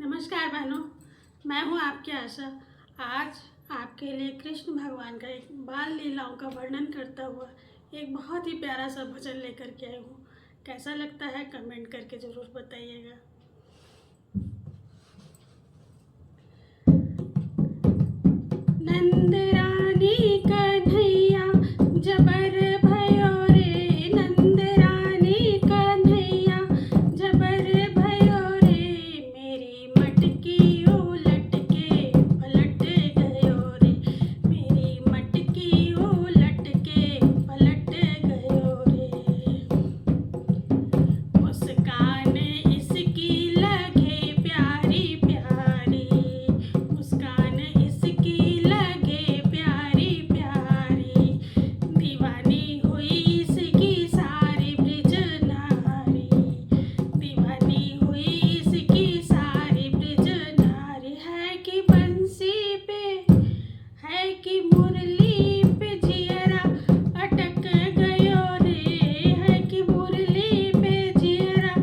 नमस्कार बहनों, मैं हूँ आपकी आशा। आज आपके लिए कृष्ण भगवान का एक बाल लीलाओं का वर्णन करता हुआ एक बहुत ही प्यारा सा भजन लेकर के आई हूँ। कैसा लगता है कमेंट करके ज़रूर बताइएगा। नंद रानी कन्हैया जबर भयो रे, नंद रानी कन्हैया जबर भयो रे, मेरी मटकी उलट के पलट गयो रे, मेरी मटकी उलट के पलट गयो रे। मुस्कान इसकी लगे प्यारी प्यारी, मुस्कान इसकी लगे प्यारी प्यारी, दीवानी हुई इसकी सारी ब्रिज नारी, दीवानी हुई इसकी सारी ब्रिज नारी। है कि बंसी पे, है कि मुरली पे जियरा अटक गयो रे, है कि मुरली पे जियरा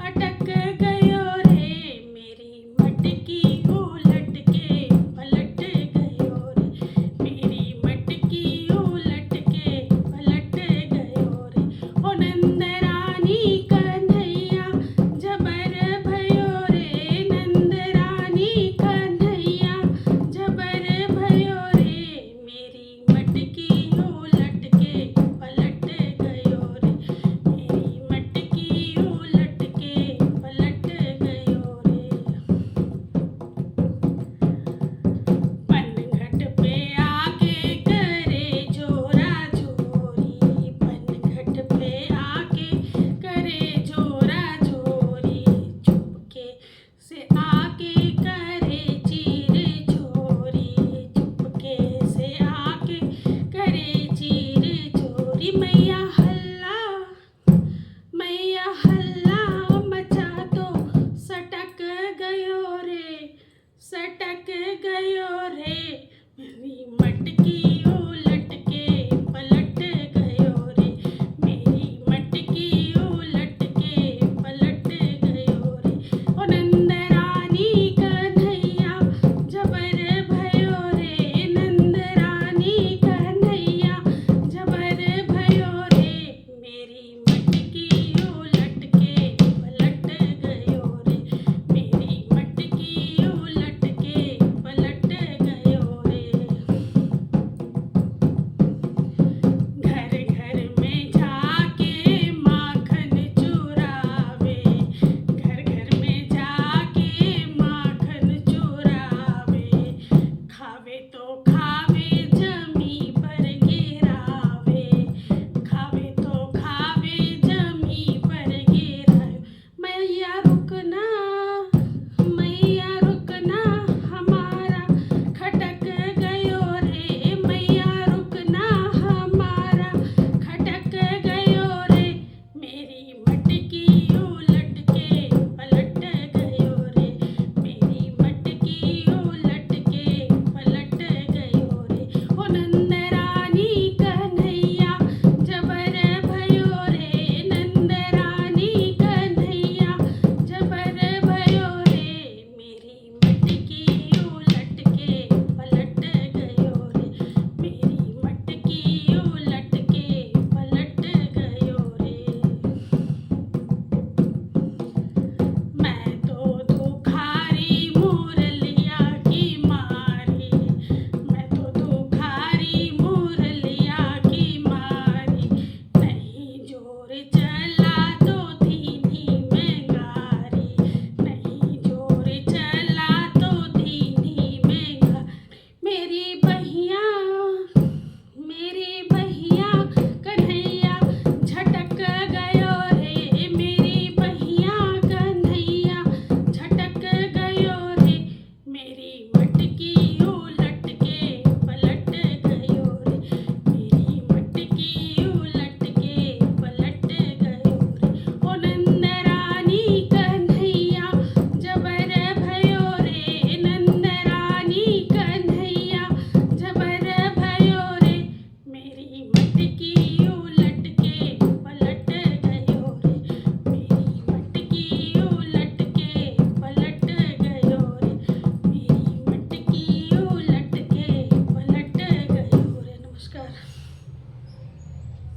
अटक गयो रे, मेरी मटकी उलट के पलट गयो रे, मेरी मटकी उलट के पलट गयो रे। ओ नंद रानी कन्हैया जबर भयो रे, नंद रानी कन्हैया जबर भयो रे, मेरी मटकी उलट के पलट गयो रे, मेरी मटकी उलट के पलट गयो रे। पनघट पे आके करे जोरा जोरी, पनघट पे आके करे जोरा जोरी, चुपके से आके करे चीर चोरी, चुपके से आके करे चीर चोरी। मैया हल्ला मचा तो सटक गयो रे, सटक गयो रे, मेरी मटकी उलट के पलट गयो रे, मेरी मटकी उलट के पलट गयो रे। ओ नंद रानी कन्हैया जबर भयो रे, नंद रानी कन्हैया जबर भयो रे, मेरी मटकी उलट के पलट गयो रे, मेरी मटकी उलट के पलट गयो रे। घर घर में जाके माखन चुरावे, घर घर में जाके माखन चुरावे, खावे तो खावे जमी पर गिरावे, खावे तो खावे जमी पर गिरावे। मैया रुकना